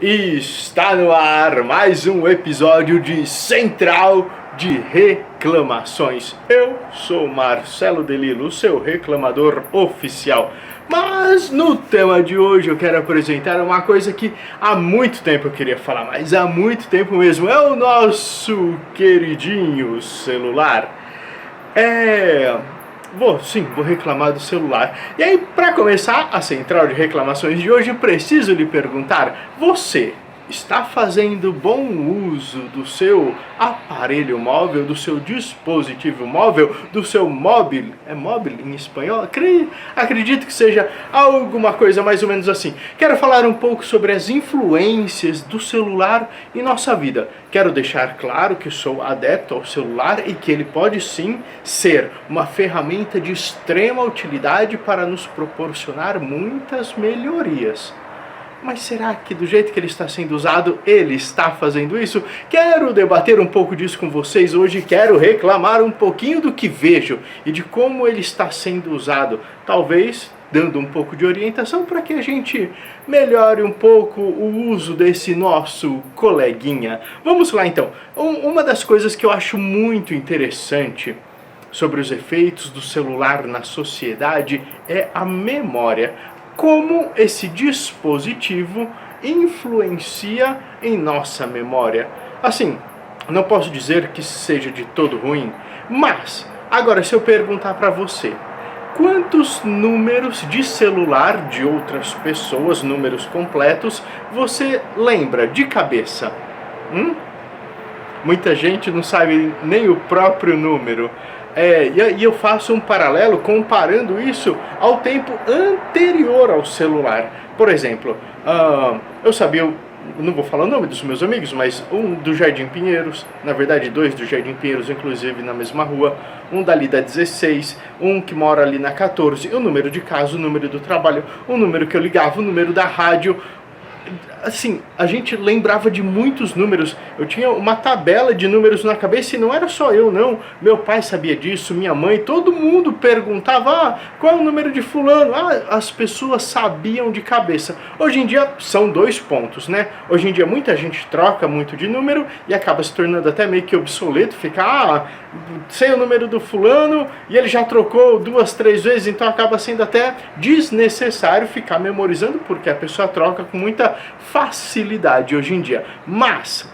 E está no ar mais um episódio de Central de Reclamações. Eu sou Marcelo Delilo, seu reclamador oficial. Mas no tema de hoje eu quero apresentar uma coisa que há muito tempo eu queria falar, mas há muito tempo mesmo. É o nosso queridinho celular. Vou reclamar do celular. E aí, para começar a central de reclamações de hoje, eu preciso lhe perguntar: você está fazendo bom uso do seu aparelho móvel, do seu dispositivo móvel, do seu móvel? É móvel em espanhol? Acredito que seja alguma coisa mais ou menos assim. Quero falar um pouco sobre as influências do celular em nossa vida. Quero deixar claro que sou adepto ao celular e que ele pode sim ser uma ferramenta de extrema utilidade para nos proporcionar muitas melhorias. Mas será que do jeito que ele está sendo usado, ele está fazendo isso? Quero debater um pouco disso com vocês hoje, quero reclamar um pouquinho do que vejo e de como ele está sendo usado. Talvez dando um pouco de orientação para que a gente melhore um pouco o uso desse nosso coleguinha. Vamos lá então. Uma das coisas que eu acho muito interessante sobre os efeitos do celular na sociedade é a memória. Como esse dispositivo influencia em nossa memória. Assim, não posso dizer que seja de todo ruim, mas agora se eu perguntar para você, quantos números de celular de outras pessoas, números completos, você lembra de cabeça? Muita gente não sabe nem o próprio número. E eu faço um paralelo comparando isso ao tempo anterior ao celular. Por exemplo, eu sabia, não vou falar o nome dos meus amigos, mas um do Jardim Pinheiros, na verdade dois do Jardim Pinheiros, inclusive na mesma rua, um dali da 16, um que mora ali na 14, o número de casa, o número do trabalho, o número que eu ligava, o número da rádio. Assim, a gente lembrava de muitos números. Eu tinha uma tabela de números na cabeça e não era só eu, não. Meu pai sabia disso, minha mãe, todo mundo perguntava: qual é o número de fulano? As pessoas sabiam de cabeça. Hoje em dia são 2 pontos, né? Hoje em dia muita gente troca muito de número e acaba se tornando até meio que obsoleto. Fica, sei o número do fulano e ele já trocou 2, 3 vezes, então acaba sendo até desnecessário ficar memorizando, porque a pessoa troca com muita facilidade hoje em dia. Mas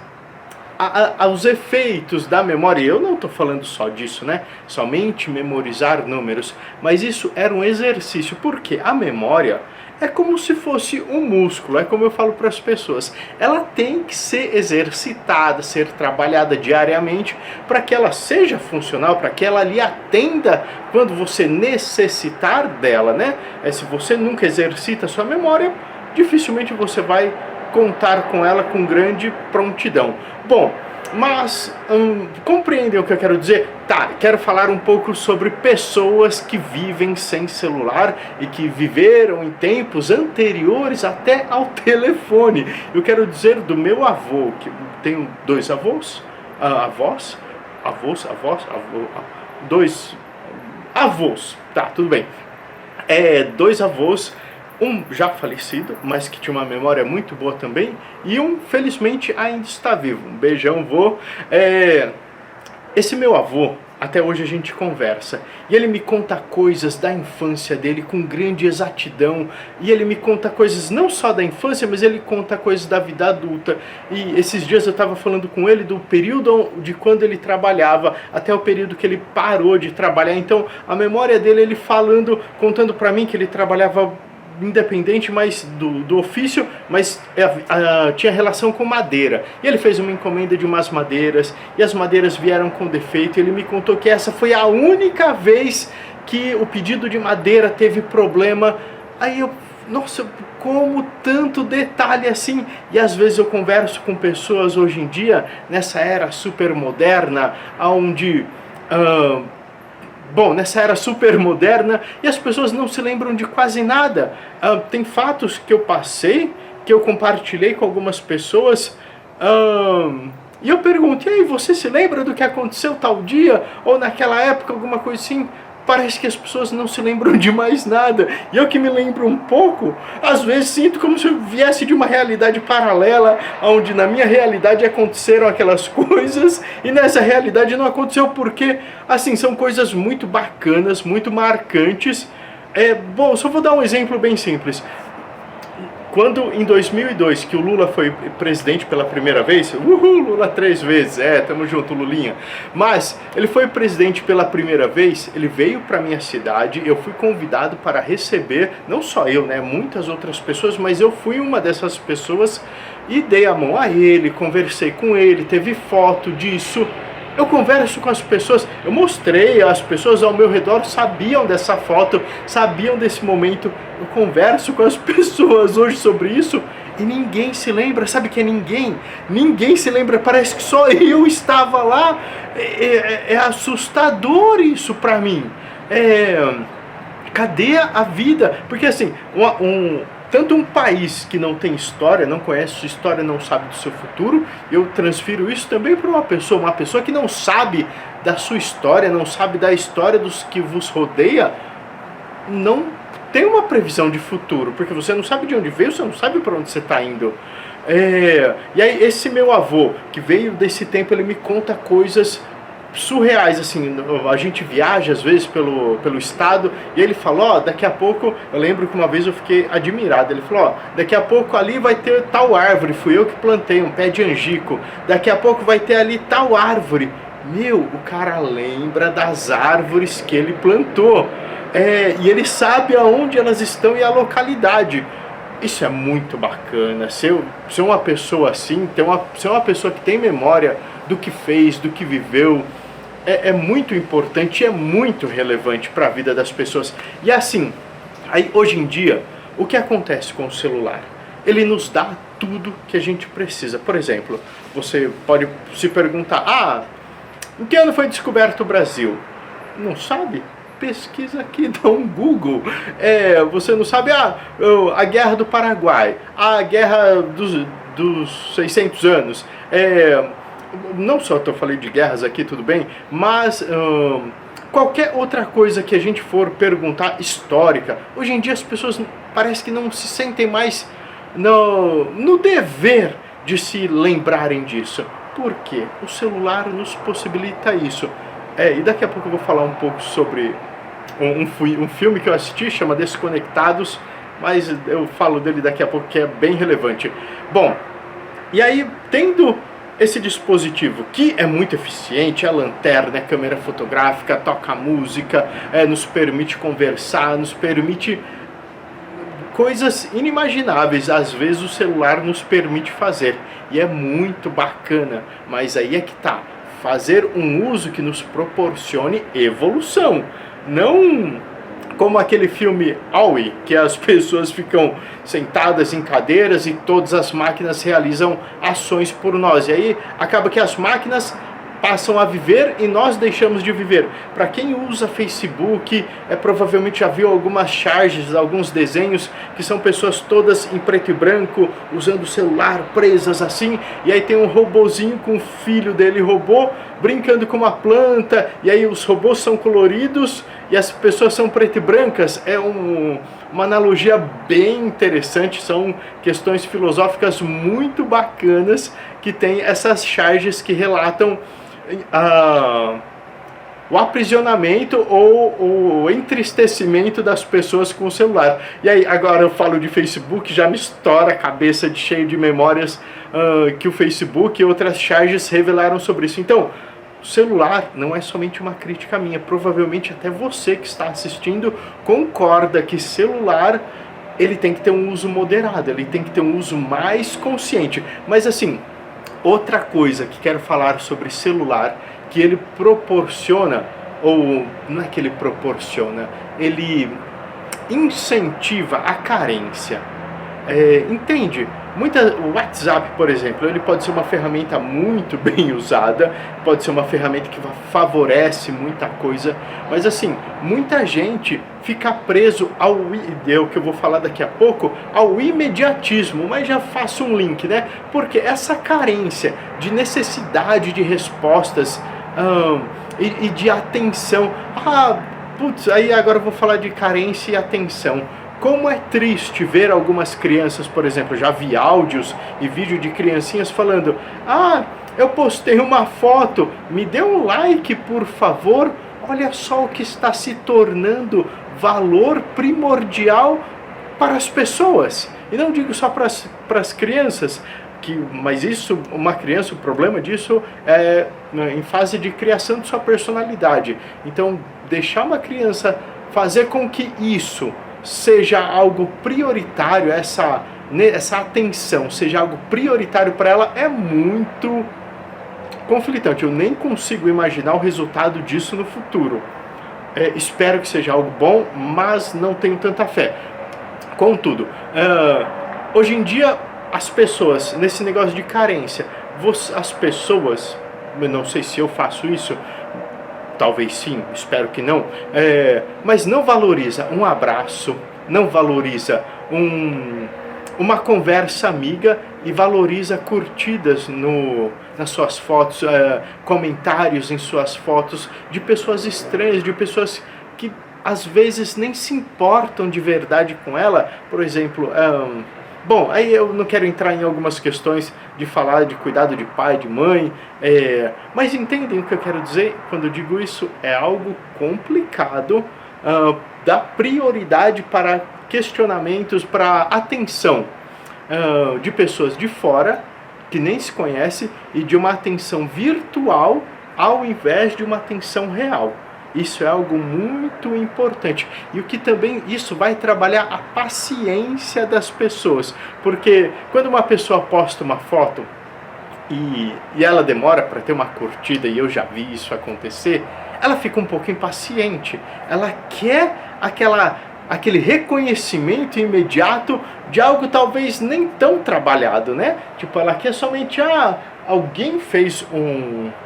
os efeitos da memória, eu não estou falando só disso, né? Somente memorizar números, mas isso era um exercício, porque a memória é como se fosse um músculo, é como eu falo para as pessoas, ela tem que ser exercitada, ser trabalhada diariamente para que ela seja funcional, para que ela lhe atenda quando você necessitar dela, né? Se você nunca exercita a sua memória, dificilmente você vai contar com ela com grande prontidão. Bom, mas compreendem o que eu quero dizer? Quero falar um pouco sobre pessoas que vivem sem celular e que viveram em tempos anteriores até ao telefone. Eu quero dizer do meu avô, que tenho 2 avós, dois avós, tudo bem. 2 avós, um já falecido, mas que tinha uma memória muito boa também, e um, felizmente, ainda está vivo. Um beijão, vô. Esse meu avô, até hoje a gente conversa, e ele me conta coisas da infância dele com grande exatidão, e ele me conta coisas não só da infância, mas ele conta coisas da vida adulta. E esses dias eu estava falando com ele do período de quando ele trabalhava até o período que ele parou de trabalhar. Então a memória dele, ele contando para mim que ele trabalhava independente mais do ofício, mas tinha relação com madeira. E ele fez uma encomenda de umas madeiras, e as madeiras vieram com defeito. Ele me contou que essa foi a única vez que o pedido de madeira teve problema. Aí eu, nossa, como tanto detalhe assim. E às vezes eu converso com pessoas hoje em dia, nessa era super moderna, onde nessa era super moderna, e as pessoas não se lembram de quase nada. Tem fatos que eu passei, que eu compartilhei com algumas pessoas, e eu pergunto: e aí, você se lembra do que aconteceu tal dia, ou naquela época, alguma coisa assim? parece que as pessoas não se lembram de mais nada. E eu que me lembro um pouco, às vezes sinto como se eu viesse de uma realidade paralela, onde na minha realidade aconteceram aquelas coisas, e nessa realidade não aconteceu, porque, assim, são coisas muito bacanas, muito marcantes. Bom, só vou dar um exemplo bem simples. Quando em 2002 que o Lula foi presidente pela primeira vez, Lula 3 vezes, tamo junto, Lulinha. Mas ele foi presidente pela primeira vez, ele veio para minha cidade, eu fui convidado para receber, não só eu, né, muitas outras pessoas, mas eu fui uma dessas pessoas e dei a mão a ele, conversei com ele, teve foto disso. Eu converso com as pessoas, eu mostrei, as pessoas ao meu redor sabiam dessa foto, sabiam desse momento. Eu converso com as pessoas hoje sobre isso e ninguém se lembra, sabe que é ninguém? Ninguém se lembra, parece que só eu estava lá. É assustador isso pra mim. Cadê a vida? Porque assim, tanto um país que não tem história, não conhece sua história, não sabe do seu futuro, eu transfiro isso também para uma pessoa que não sabe da sua história, não sabe da história dos que vos rodeia, não tem uma previsão de futuro, porque você não sabe de onde veio, você não sabe para onde você está indo. E aí esse meu avô, que veio desse tempo, ele me conta coisas surreais, assim, a gente viaja às vezes pelo estado, e ele falou, daqui a pouco, eu lembro que uma vez eu fiquei admirado, ele falou, daqui a pouco ali vai ter tal árvore, fui eu que plantei, um pé de angico, daqui a pouco vai ter ali tal árvore. Meu, o cara lembra das árvores que ele plantou, e ele sabe aonde elas estão e a localidade. Isso é muito bacana, ser uma pessoa assim, ser uma pessoa que tem memória do que fez, do que viveu, é muito importante e é muito relevante para a vida das pessoas. E assim, aí hoje em dia, o que acontece com o celular? Ele nos dá tudo que a gente precisa. Por exemplo, você pode se perguntar, em que ano foi descoberto o Brasil? Não sabe? Pesquisa aqui, dá um Google. Você não sabe, a Guerra do Paraguai, a Guerra dos 600 anos, não só eu falei de guerras aqui, tudo bem, mas qualquer outra coisa que a gente for perguntar histórica, hoje em dia as pessoas parece que não se sentem mais no dever de se lembrarem disso. Por quê? O celular nos possibilita isso. E daqui a pouco eu vou falar um pouco sobre um filme que eu assisti, chama Desconectados, mas eu falo dele daqui a pouco, que é bem relevante. Bom, e aí, tendo esse dispositivo que é muito eficiente, a lanterna, a câmera fotográfica, toca música, nos permite conversar, nos permite coisas inimagináveis, às vezes o celular nos permite fazer, e é muito bacana, mas aí é que tá, fazer um uso que nos proporcione evolução, não como aquele filme All-E, que as pessoas ficam sentadas em cadeiras e todas as máquinas realizam ações por nós. E aí acaba que as máquinas passam a viver e nós deixamos de viver. Para quem usa Facebook, provavelmente já viu algumas charges, alguns desenhos que são pessoas todas em preto e branco, usando o celular, presas assim, e aí tem um robozinho com o filho dele robô, brincando com uma planta, e aí os robôs são coloridos e as pessoas são preto e brancas. Uma analogia bem interessante, são questões filosóficas muito bacanas que tem essas charges que relatam o aprisionamento ou o entristecimento das pessoas com o celular. E aí, agora eu falo de Facebook, já me estoura a cabeça de cheio de memórias que o Facebook e outras charges revelaram sobre isso. Então, o celular não é somente uma crítica minha, provavelmente até você que está assistindo concorda que celular ele tem que ter um uso moderado, ele tem que ter um uso mais consciente. Mas assim, outra coisa que quero falar sobre celular, que ele proporciona, ou não é que ele proporciona, ele incentiva a carência. Entende? O WhatsApp, por exemplo, ele pode ser uma ferramenta muito bem usada, pode ser uma ferramenta que favorece muita coisa, mas assim, muita gente fica preso que eu vou falar daqui a pouco, ao imediatismo, mas já faço um link, né? Porque essa carência de necessidade de respostas e de atenção, putz, aí agora eu vou falar de carência e atenção. Como é triste ver algumas crianças, por exemplo, já vi áudios e vídeo de criancinhas falando: ah, eu postei uma foto, me dê um like por favor, olha só o que está se tornando valor primordial para as pessoas. E não digo só para as crianças, mas isso, uma criança, o problema disso é em fase de criação de sua personalidade. Então, deixar uma criança fazer com que isso seja algo prioritário, essa atenção seja algo prioritário para ela, é muito conflitante. Eu nem consigo imaginar o resultado disso no futuro. Espero que seja algo bom, mas não tenho tanta fé. Contudo, hoje em dia as pessoas, nesse negócio de carência, as pessoas, eu não sei se eu faço isso, talvez sim, espero que não, mas não valoriza um abraço, não valoriza uma conversa amiga e valoriza curtidas nas suas fotos, comentários em suas fotos de pessoas estranhas, de pessoas que às vezes nem se importam de verdade com ela. Por exemplo, bom, aí eu não quero entrar em algumas questões de falar de cuidado de pai, de mãe, mas entendem o que eu quero dizer quando eu digo isso? É algo complicado, dar prioridade para questionamentos, para atenção de pessoas de fora, que nem se conhece, e de uma atenção virtual ao invés de uma atenção real. Isso é algo muito importante. E o que também isso vai trabalhar a paciência das pessoas. Porque quando uma pessoa posta uma foto e ela demora para ter uma curtida, e eu já vi isso acontecer, ela fica um pouco impaciente. Ela quer aquele reconhecimento imediato de algo talvez nem tão trabalhado, né? Tipo, ela quer somente, alguém fez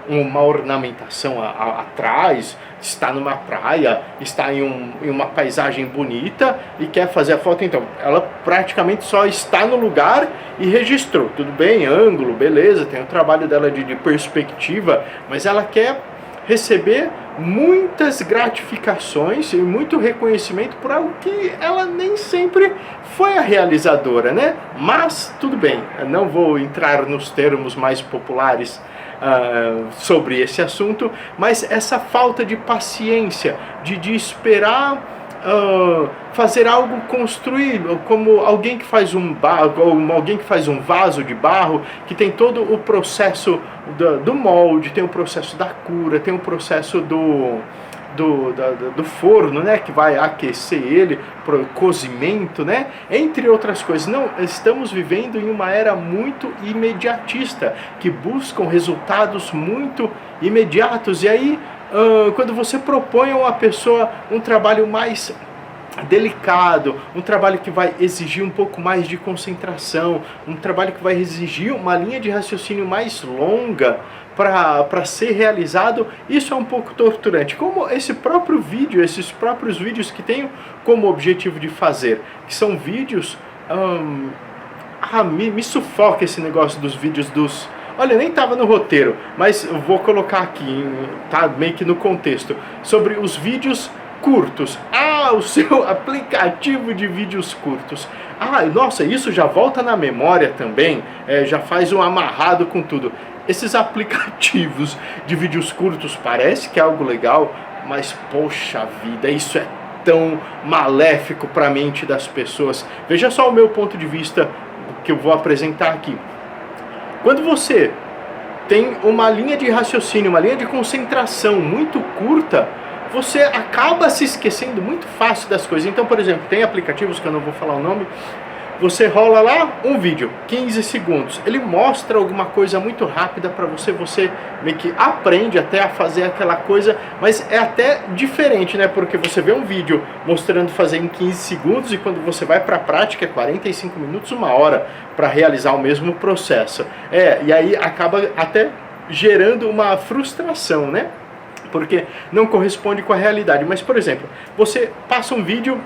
uma ornamentação atrás, está numa praia, está em uma paisagem bonita e quer fazer a foto. Então, ela praticamente só está no lugar e registrou. Tudo bem, ângulo, beleza, tem o trabalho dela de perspectiva, mas ela quer receber muitas gratificações e muito reconhecimento por algo que ela nem sempre foi a realizadora, né? Mas tudo bem, não vou entrar nos termos mais populares sobre esse assunto, mas essa falta de paciência, de esperar fazer algo construído, como alguém que faz alguém que faz um vaso de barro, que tem todo o processo do molde, tem o processo da cura, tem o processo do forno, né, que vai aquecer ele para o cozimento, né, entre outras coisas. Não, estamos vivendo em uma era muito imediatista, que buscam resultados muito imediatos. E aí, quando você propõe a uma pessoa um trabalho mais delicado, um trabalho que vai exigir um pouco mais de concentração, um trabalho que vai exigir uma linha de raciocínio mais longa para ser realizado, isso é um pouco torturante. Como esses próprios vídeos que tenho como objetivo de fazer, que são vídeos, me sufoca esse negócio dos vídeos dos... Olha, nem estava no roteiro, mas eu vou colocar aqui, tá meio que no contexto, sobre os vídeos curtos. O seu aplicativo de vídeos curtos. Nossa, isso já volta na memória também, já faz um amarrado com tudo. Esses aplicativos de vídeos curtos parece que é algo legal, mas poxa vida, isso é tão maléfico para a mente das pessoas. Veja só o meu ponto de vista que eu vou apresentar aqui. Quando você tem uma linha de raciocínio, uma linha de concentração muito curta, você acaba se esquecendo muito fácil das coisas. Então, por exemplo, tem aplicativos que eu não vou falar o nome, você rola lá um vídeo, 15 segundos, ele mostra alguma coisa muito rápida para você meio que aprende até a fazer aquela coisa, mas é até diferente, né? Porque você vê um vídeo mostrando fazer em 15 segundos e quando você vai para a prática é 45 minutos, 1 hora para realizar o mesmo processo. E aí acaba até gerando uma frustração, né? Porque não corresponde com a realidade. Mas, por exemplo, você passa um vídeo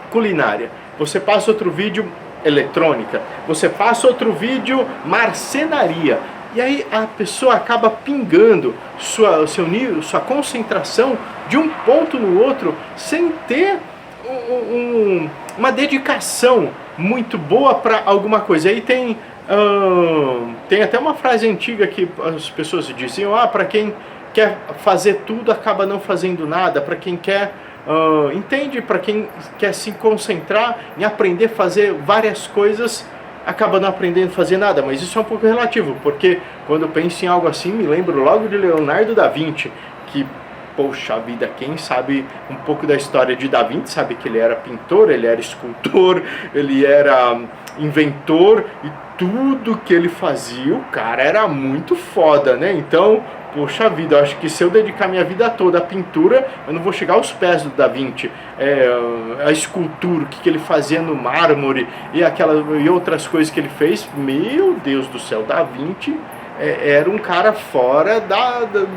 culinária, você passa outro vídeo eletrônica, você passa outro vídeo marcenaria. E aí a pessoa acaba pingando seu nível, sua concentração de um ponto no outro sem ter uma dedicação muito boa para alguma coisa. Aí tem até uma frase antiga que as pessoas diziam, para quem quer fazer tudo acaba não fazendo nada, para quem quer, entende, para quem quer se concentrar em aprender a fazer várias coisas, acaba não aprendendo a fazer nada. Mas isso é um pouco relativo, porque quando eu penso em algo assim, me lembro logo de Leonardo da Vinci, que, poxa vida, quem sabe um pouco da história de Da Vinci sabe que ele era pintor, ele era escultor, ele era inventor, e tudo que ele fazia, o cara era muito foda, né? Então, poxa vida, eu acho que se eu dedicar minha vida toda à pintura, eu não vou chegar aos pés do Da Vinci. A escultura, o que ele fazia no mármore e outras coisas que ele fez, meu Deus do céu, Da Vinci era um cara fora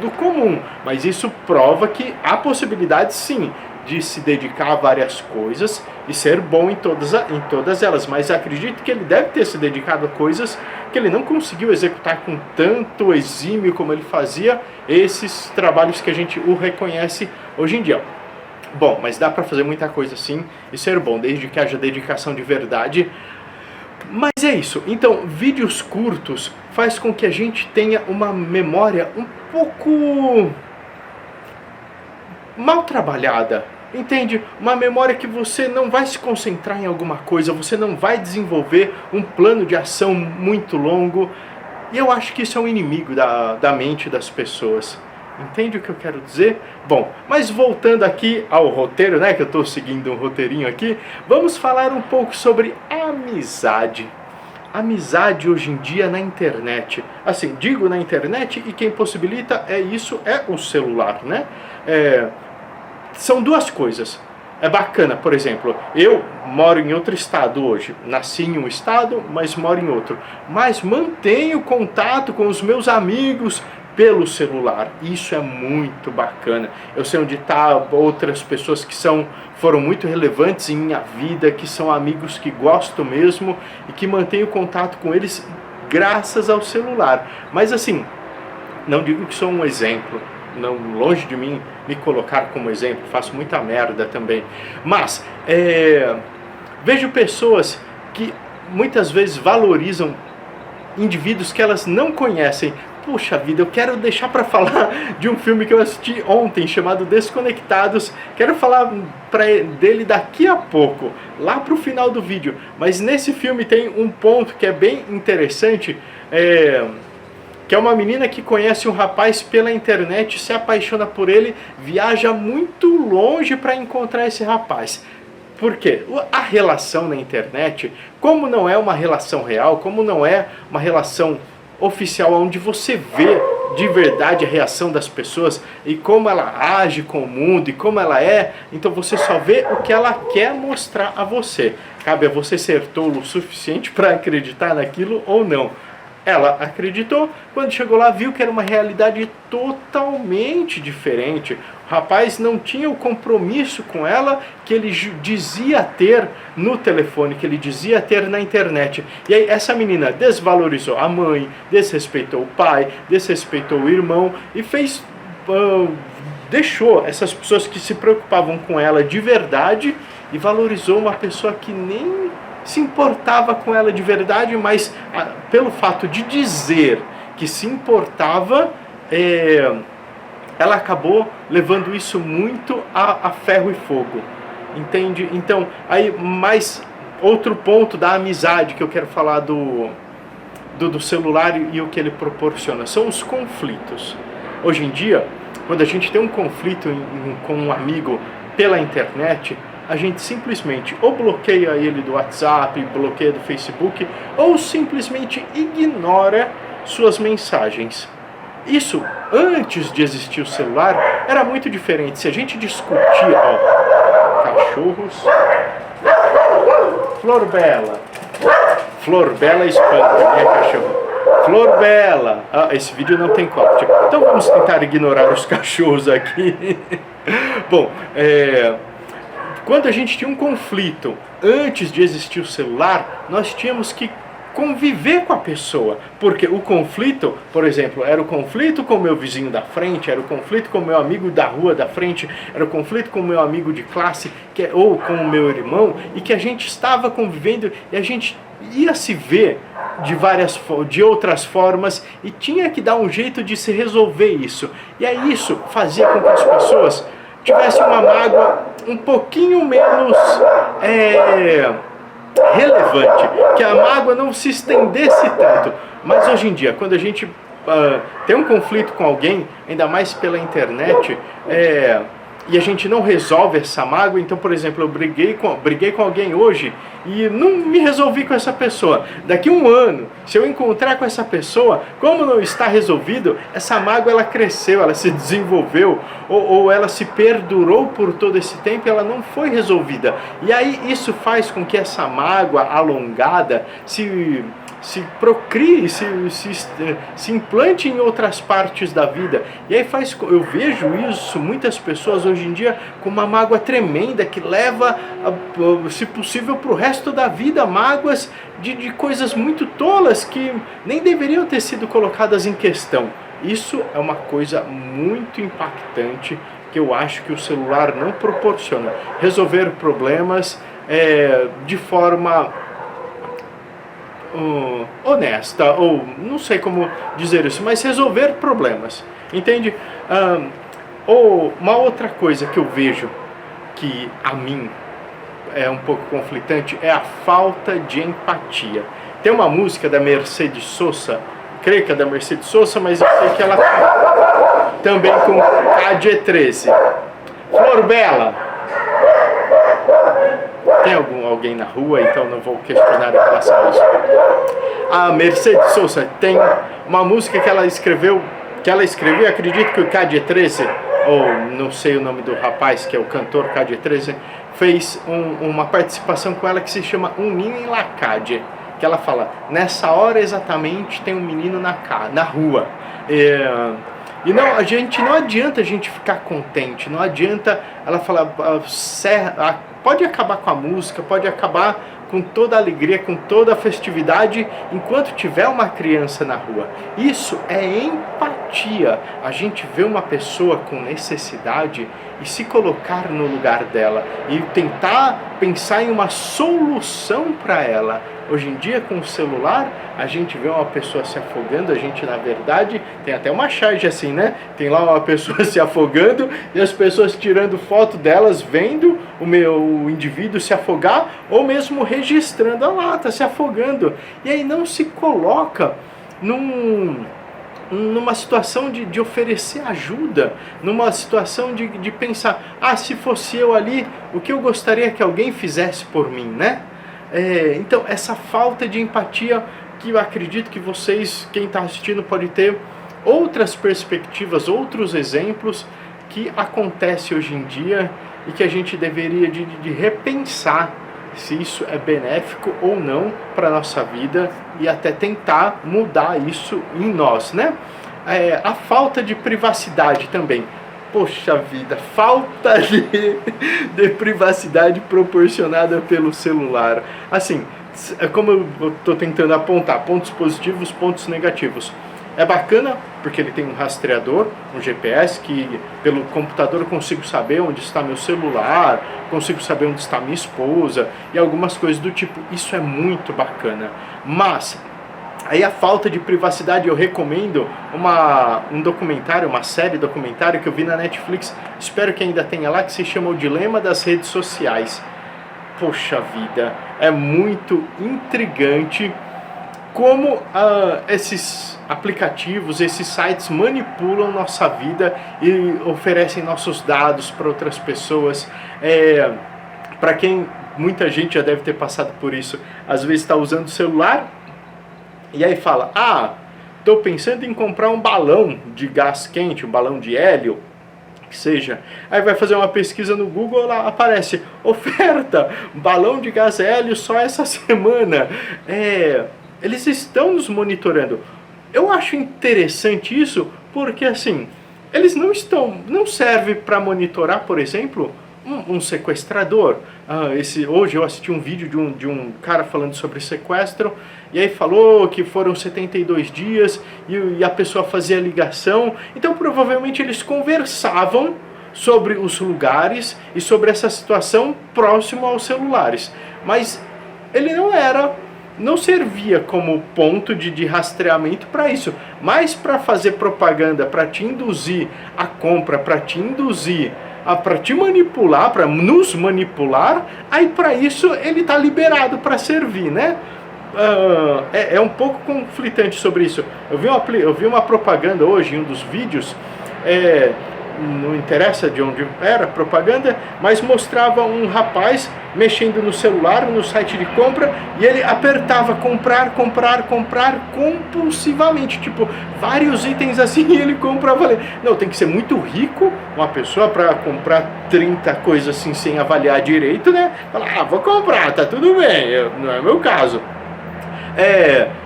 do comum. Mas isso prova que há possibilidade, sim, de se dedicar a várias coisas e ser bom em todas elas. Mas acredito que ele deve ter se dedicado a coisas que ele não conseguiu executar com tanto exímio como ele fazia esses trabalhos que a gente o reconhece hoje em dia. Bom, mas dá para fazer muita coisa sim e ser bom, desde que haja dedicação de verdade. Mas é isso. Então, vídeos curtos faz com que a gente tenha uma memória um pouco mal trabalhada, entende? Uma memória que você não vai se concentrar em alguma coisa, você não vai desenvolver um plano de ação muito longo, e eu acho que isso é um inimigo da mente das pessoas. Entende o que eu quero dizer? Bom, mas voltando aqui ao roteiro, né, que eu estou seguindo um roteirinho aqui, vamos falar um pouco sobre amizade. Amizade hoje em dia na internet. Assim, digo na internet, e quem possibilita é o celular, né? São duas coisas. É bacana, por exemplo, eu moro em outro estado hoje. Nasci em um estado, mas moro em outro. Mas mantenho contato com os meus amigos pelo celular. Isso é muito bacana. Eu sei onde estão outras pessoas que foram muito relevantes em minha vida, que são amigos que gosto mesmo e que mantenho contato com eles graças ao celular. Mas assim, não digo que sou um exemplo, não, longe de mim me colocar como exemplo, faço muita merda também. Mas vejo pessoas que muitas vezes valorizam indivíduos que elas não conhecem. Puxa vida, eu quero deixar para falar de um filme que eu assisti ontem, chamado Desconectados. Quero falar dele daqui a pouco, lá pro final do vídeo. Mas nesse filme tem um ponto que é bem interessante, que é uma menina que conhece um rapaz pela internet, se apaixona por ele, viaja muito longe para encontrar esse rapaz. Por quê? A relação na internet, como não é uma relação real, como não é uma relação oficial, onde você vê de verdade a reação das pessoas e como ela age com o mundo e como ela é, então você só vê o que ela quer mostrar a você. Cabe a você ser tolo o suficiente para acreditar naquilo ou não. Ela acreditou, quando chegou lá viu que era uma realidade totalmente diferente. O rapaz não tinha o compromisso com ela que ele dizia ter no telefone, que ele dizia ter na internet. E aí essa menina desvalorizou a mãe, desrespeitou o pai, desrespeitou o irmão e deixou essas pessoas que se preocupavam com ela de verdade e valorizou uma pessoa que nem se importava com ela de verdade, mas pelo fato de dizer que se importava, ela acabou levando isso muito a ferro e fogo, entende? Então, aí mais outro ponto da amizade que eu quero falar do celular e o que ele proporciona, são os conflitos. Hoje em dia, quando a gente tem um conflito com um amigo pela internet, a gente simplesmente ou bloqueia ele do WhatsApp, bloqueia do Facebook, ou simplesmente ignora suas mensagens. Isso, antes de existir o celular, era muito diferente. Se a gente discutia, cachorros, Flor Bela, Flor Bela espanta, né, cachorro? Flor Bela, esse vídeo não tem corte, então vamos tentar ignorar os cachorros aqui. Bom, quando a gente tinha um conflito antes de existir o celular, nós tínhamos que conviver com a pessoa, porque o conflito, por exemplo, era o conflito com o meu vizinho da frente, era o conflito com o meu amigo da rua da frente, era o conflito com o meu amigo de classe, ou com o meu irmão, e que a gente estava convivendo e a gente ia se ver de outras formas e tinha que dar um jeito de se resolver isso. E aí isso fazia com que as pessoas tivessem uma mágoa um pouquinho menos relevante, que a mágoa não se estendesse tanto. Mas hoje em dia, quando a gente tem um conflito com alguém, ainda mais pela internet, e a gente não resolve essa mágoa, então, por exemplo, eu briguei com alguém hoje e não me resolvi com essa pessoa. Daqui um ano, se eu encontrar com essa pessoa, como não está resolvido, essa mágoa ela cresceu, ela se desenvolveu, ou ela se perdurou por todo esse tempo e ela não foi resolvida. E aí isso faz com que essa mágoa alongada se procrie, se implante em outras partes da vida. E aí eu vejo isso, muitas pessoas hoje em dia, com uma mágoa tremenda, que leva, se possível, para o resto da vida, mágoas de coisas muito tolas, que nem deveriam ter sido colocadas em questão. Isso é uma coisa muito impactante, que eu acho que o celular não proporciona. Resolver problemas de forma honesta, ou não sei como dizer isso, mas resolver problemas, entende? Ou uma outra coisa que eu vejo que a mim é um pouco conflitante é a falta de empatia. Tem uma música da Mercedes Sosa, creio que é da Mercedes Sosa, mas eu sei que ela também com KG13. Flor Bela, tem alguém na rua, então não vou questionar em relação a isso. A Mercedes Sosa tem uma música que ela escreveu, acredito que o KG13, ou não sei o nome do rapaz, que é o cantor KG13, fez uma participação com ela que se chama Um Ninho em Lacade, que ela fala, nessa hora exatamente tem um menino na rua. E não adianta a gente ficar contente, não adianta ela falar, pode acabar com a música, pode acabar com toda a alegria, com toda a festividade, enquanto tiver uma criança na rua. Isso é empatia. A gente vê uma pessoa com necessidade e se colocar no lugar dela e tentar pensar em uma solução para ela. Hoje em dia, com o celular, a gente vê uma pessoa se afogando, a gente, na verdade, tem até uma charge assim, né? Tem lá uma pessoa se afogando e as pessoas tirando foto delas, vendo o indivíduo se afogar, ou mesmo registrando, lá, tá se afogando. E aí não se coloca numa situação de oferecer ajuda, numa situação de pensar, se fosse eu ali, o que eu gostaria que alguém fizesse por mim, né? Então, essa falta de empatia, que eu acredito que vocês, quem está assistindo, pode ter outras perspectivas, outros exemplos que acontece hoje em dia e que a gente deveria de repensar se isso é benéfico ou não para a nossa vida e até tentar mudar isso em nós, né? A falta de privacidade também. Poxa vida, falta de privacidade proporcionada pelo celular. Assim, como eu estou tentando apontar pontos positivos, pontos negativos. É bacana porque ele tem um rastreador, um GPS, que pelo computador eu consigo saber onde está meu celular, consigo saber onde está minha esposa e algumas coisas do tipo. Isso é muito bacana. Mas aí a falta de privacidade, eu recomendo um documentário, uma série documentário que eu vi na Netflix, espero que ainda tenha lá, que se chama O Dilema das Redes Sociais. Poxa vida, é muito intrigante como esses aplicativos, esses sites manipulam nossa vida e oferecem nossos dados para outras pessoas. Para quem, muita gente já deve ter passado por isso, às vezes está usando o celular e aí fala, estou pensando em comprar um balão de gás quente, um balão de hélio, que seja. Aí vai fazer uma pesquisa no Google, lá aparece, oferta, balão de gás hélio só essa semana. Eles estão nos monitorando. Eu acho interessante isso, porque assim, eles não servem para monitorar, por exemplo, um sequestrador. Hoje eu assisti um vídeo de um cara falando sobre sequestro, e aí falou que foram 72 dias e a pessoa fazia ligação. Então provavelmente eles conversavam sobre os lugares e sobre essa situação próximo aos celulares. Mas ele não servia como ponto de rastreamento para isso, mas para fazer propaganda, para te induzir a compra, para te induzir para te manipular, para nos manipular, aí para isso ele está liberado para servir, né? É um pouco conflitante sobre isso. Eu vi uma propaganda hoje em um dos vídeos, não interessa de onde era a propaganda, mas mostrava um rapaz mexendo no celular, no site de compra, e ele apertava comprar compulsivamente, tipo, vários itens assim, e ele comprava. Não, tem que ser muito rico uma pessoa para comprar 30 coisas assim sem avaliar direito, né? Falar, vou comprar, tá tudo bem, não é meu caso.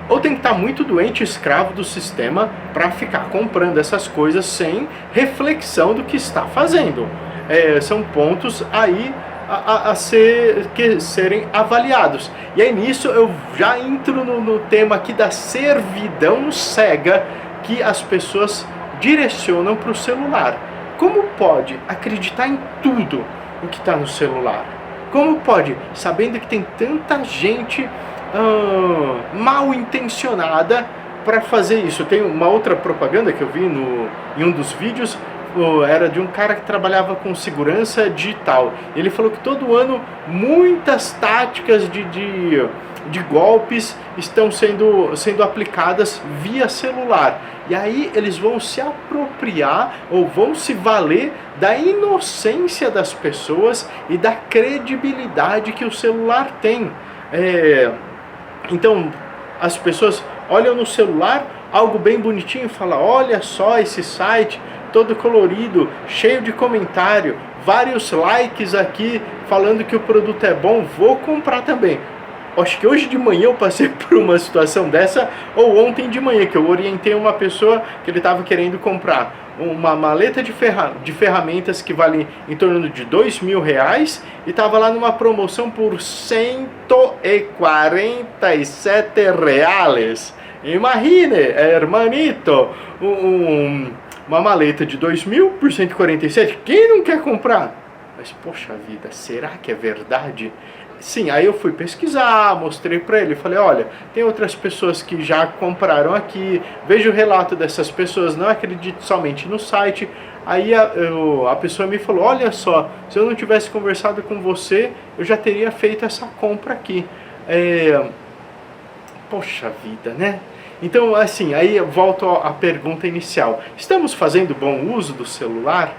Ou tem que estar muito doente, escravo do sistema, para ficar comprando essas coisas sem reflexão do que está fazendo. São pontos aí a serem avaliados. E aí nisso eu já entro no tema aqui da servidão cega que as pessoas direcionam para o celular. Como pode acreditar em tudo o que está no celular? Como pode, sabendo que tem tanta gente mal intencionada para fazer isso? Tem uma outra propaganda que eu vi em um dos vídeos, era de um cara que trabalhava com segurança digital. Ele falou que todo ano muitas táticas de golpes estão sendo aplicadas via celular. E aí eles vão se apropriar ou vão se valer da inocência das pessoas e da credibilidade que o celular tem. Então as pessoas olham no celular algo bem bonitinho e falam, olha só esse site todo colorido, cheio de comentário, vários likes aqui falando que o produto é bom, vou comprar também. Acho que hoje de manhã eu passei por uma situação dessa, ou ontem de manhã, que eu orientei uma pessoa que ele estava querendo comprar uma maleta de ferramentas que vale em torno de R$2.000 e estava lá numa promoção por R$147. Imagine, hermanito, uma maleta de 2.000 por 147, quem não quer comprar? Mas poxa vida, será que é verdade? Sim, aí eu fui pesquisar, mostrei para ele, falei, olha, tem outras pessoas que já compraram aqui, veja o relato dessas pessoas, não acredite somente no site. Aí a pessoa me falou, olha só, se eu não tivesse conversado com você, eu já teria feito essa compra aqui. Poxa vida, né? Então, assim, aí eu volto à pergunta inicial. Estamos fazendo bom uso do celular?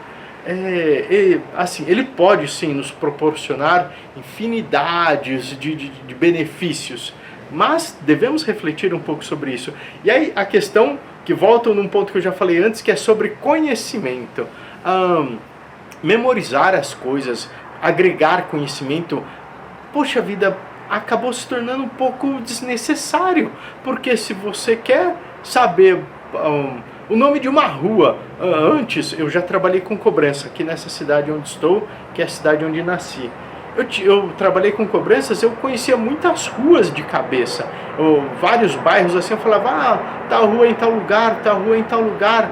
Assim, ele pode sim nos proporcionar infinidades de benefícios, mas devemos refletir um pouco sobre isso. E aí a questão que volta num ponto que eu já falei antes, que é sobre conhecimento. Memorizar as coisas, agregar conhecimento, poxa vida, acabou se tornando um pouco desnecessário, porque se você quer saber o nome de uma rua, antes eu já trabalhei com cobrança aqui nessa cidade onde estou, que é a cidade onde nasci. Eu trabalhei com cobranças, eu conhecia muitas ruas de cabeça, vários bairros assim, eu falava, tal rua em tal lugar, tal rua em tal lugar.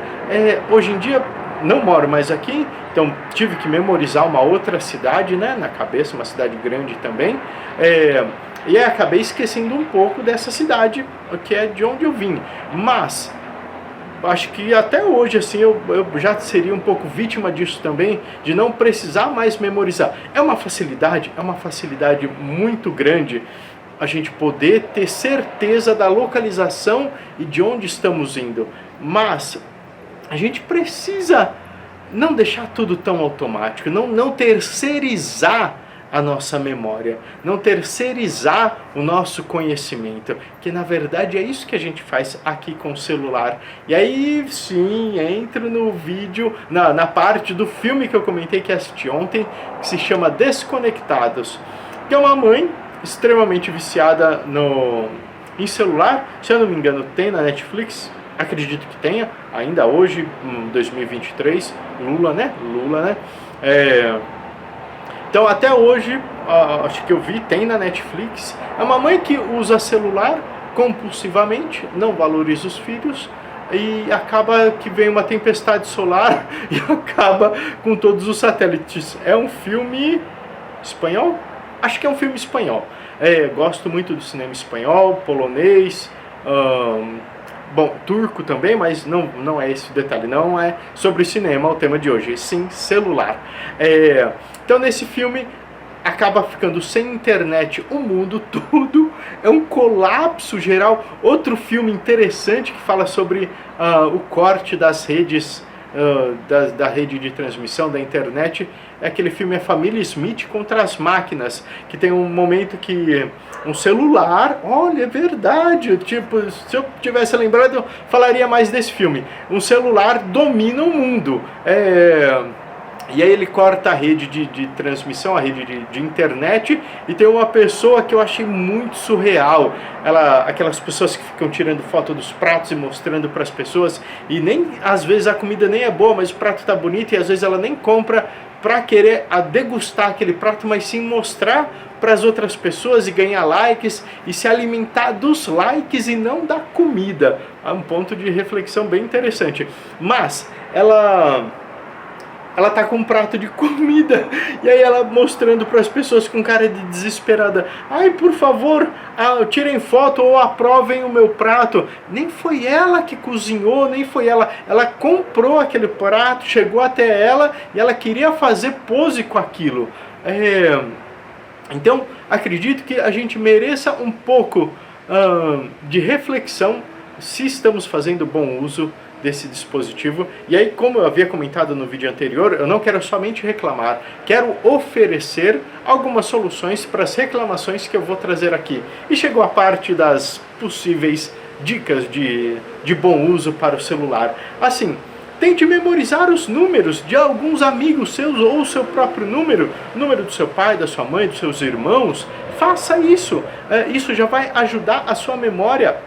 Hoje em dia não moro mais aqui, então tive que memorizar uma outra cidade, né, na cabeça, uma cidade grande também, e aí acabei esquecendo um pouco dessa cidade, que é de onde eu vim. Mas acho que até hoje assim eu já seria um pouco vítima disso também, de não precisar mais memorizar. É uma facilidade muito grande a gente poder ter certeza da localização e de onde estamos indo, mas a gente precisa não deixar tudo tão automático, não terceirizar a nossa memória, não terceirizar o nosso conhecimento, que na verdade é isso que a gente faz aqui com o celular. E aí sim, entro no vídeo, na parte do filme que eu comentei que assisti ontem, que se chama Desconectados, que é uma mãe extremamente viciada em celular, se eu não me engano tem na Netflix, acredito que tenha, ainda hoje, 2023, Lula, né? Então até hoje, acho que eu vi, tem na Netflix, é uma mãe que usa celular compulsivamente, não valoriza os filhos, e acaba que vem uma tempestade solar e acaba com todos os satélites. É um filme espanhol? Acho que é um filme espanhol. Gosto muito do cinema espanhol, polonês, bom, turco também, mas não é esse o detalhe, não é sobre cinema o tema de hoje, sim celular. Então nesse filme acaba ficando sem internet o mundo todo, é um colapso geral. Outro filme interessante que fala sobre o corte das redes, da rede de transmissão da internet, é aquele filme A Família Smith contra as Máquinas, que tem um momento que um celular, olha, é verdade, tipo, se eu tivesse lembrado eu falaria mais desse filme. Um celular domina o mundo, e aí ele corta a rede de transmissão, a rede de internet, e tem uma pessoa que eu achei muito surreal. Aquelas pessoas que ficam tirando foto dos pratos e mostrando para as pessoas, e nem às vezes a comida nem é boa, mas o prato está bonito, e às vezes ela nem compra para querer degustar aquele prato, mas sim mostrar para as outras pessoas e ganhar likes e se alimentar dos likes e não da comida. É um ponto de reflexão bem interessante. Mas ela tá com um prato de comida, e aí ela mostrando para as pessoas com cara de desesperada: ai, por favor, tirem foto ou aprovem o meu prato. Nem foi ela que cozinhou, nem foi ela comprou aquele prato, chegou até ela e ela queria fazer pose com aquilo. Então acredito que a gente mereça um pouco de reflexão se estamos fazendo bom uso desse dispositivo. E aí, como eu havia comentado no vídeo anterior, eu não quero somente reclamar, quero oferecer algumas soluções para as reclamações que eu vou trazer aqui. E chegou a parte das possíveis dicas de bom uso para o celular. Assim, tente memorizar os números de alguns amigos seus ou o seu próprio número, o número do seu pai, da sua mãe, dos seus irmãos. Faça isso. Isso já vai ajudar a sua memória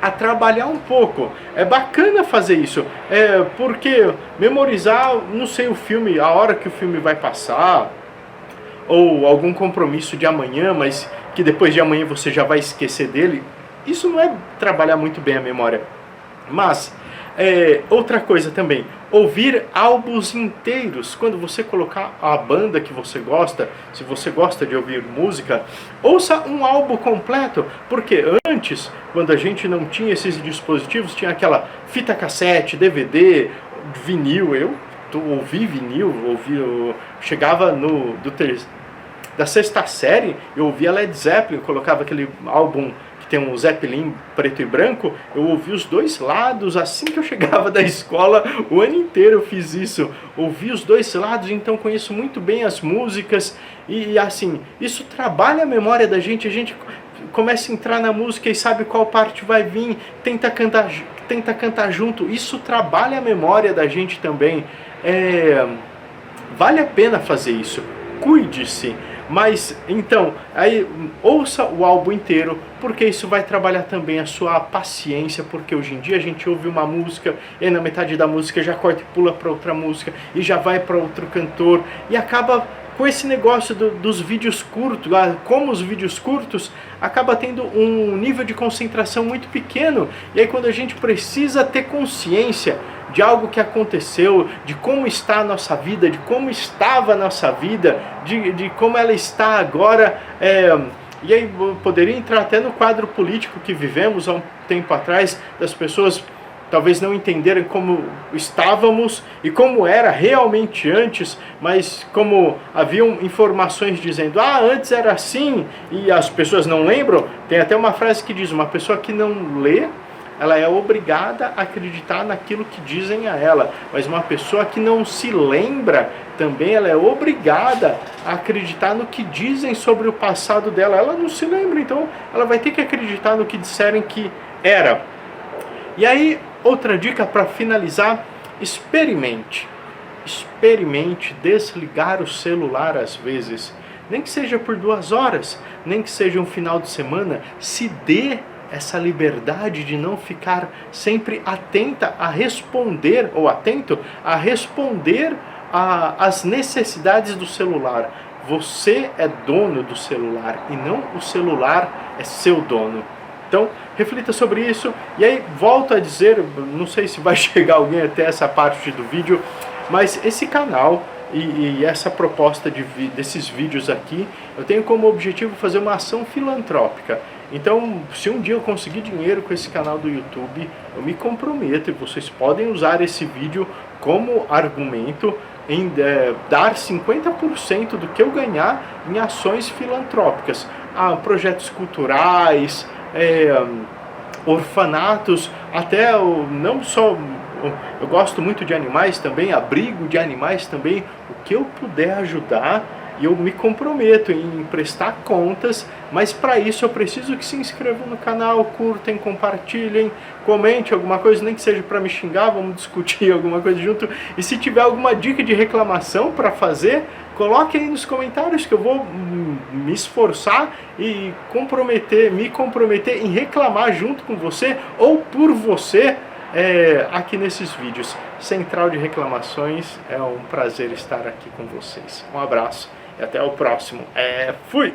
a trabalhar um pouco. É bacana fazer isso, porque memorizar, não sei, o filme, a hora que o filme vai passar, ou algum compromisso de amanhã, mas que depois de amanhã você já vai esquecer dele, isso não é trabalhar muito bem a memória. Mas outra coisa também, ouvir álbuns inteiros. Quando você colocar a banda que você gosta, se você gosta de ouvir música, ouça um álbum completo, porque antes, quando a gente não tinha esses dispositivos, tinha aquela fita cassete, DVD, vinil. Eu ouvi vinil, chegava da sexta série, eu ouvia Led Zeppelin, colocava aquele álbum que tem um Zeppelin preto e branco, eu ouvi os dois lados. Assim que eu chegava da escola, o ano inteiro eu fiz isso, ouvi os dois lados, então conheço muito bem as músicas, e assim, isso trabalha a memória da gente, a gente começa a entrar na música e sabe qual parte vai vir, tenta cantar junto, isso trabalha a memória da gente também. Vale a pena fazer isso, cuide-se. Mas, então, aí ouça o álbum inteiro, porque isso vai trabalhar também a sua paciência, porque hoje em dia a gente ouve uma música e na metade da música já corta e pula para outra música e já vai para outro cantor, e acaba com esse negócio dos vídeos curtos. Como os vídeos curtos acaba tendo um nível de concentração muito pequeno, e aí quando a gente precisa ter consciência de algo que aconteceu, de como está a nossa vida, de como estava a nossa vida, de como ela está agora, e aí poderia entrar até no quadro político que vivemos há um tempo atrás, das pessoas talvez não entenderem como estávamos e como era realmente antes, mas como haviam informações dizendo, antes era assim, e as pessoas não lembram. Tem até uma frase que diz, uma pessoa que não lê, ela é obrigada a acreditar naquilo que dizem a ela, mas uma pessoa que não se lembra, também ela é obrigada a acreditar no que dizem sobre o passado dela. Ela não se lembra, então ela vai ter que acreditar no que disserem que era. E aí, outra dica para finalizar, experimente desligar o celular às vezes, nem que seja por 2 horas, nem que seja um final de semana. Se dê essa liberdade de não ficar sempre atenta a responder, ou atento a responder às necessidades do celular. você é dono do celular e não o celular é seu dono. Então, reflita sobre isso. E aí, volto a dizer, não sei se vai chegar alguém até essa parte do vídeo, mas esse canal e essa proposta desses vídeos aqui, eu tenho como objetivo fazer uma ação filantrópica. Então, se um dia eu conseguir dinheiro com esse canal do YouTube, eu me comprometo, e vocês podem usar esse vídeo como argumento em dar 50% do que eu ganhar em ações filantrópicas, projetos culturais, orfanatos, até não só, eu gosto muito de animais também, abrigo de animais também, o que eu puder ajudar, e eu me comprometo em prestar contas, mas para isso eu preciso que se inscrevam no canal, curtem, compartilhem, comente alguma coisa, nem que seja para me xingar, vamos discutir alguma coisa junto, e se tiver alguma dica de reclamação para fazer, coloque aí nos comentários que eu vou me esforçar e me comprometer em reclamar junto com você ou por você aqui nesses vídeos. Central de Reclamações, é um prazer estar aqui com vocês. Um abraço e até o próximo. Fui!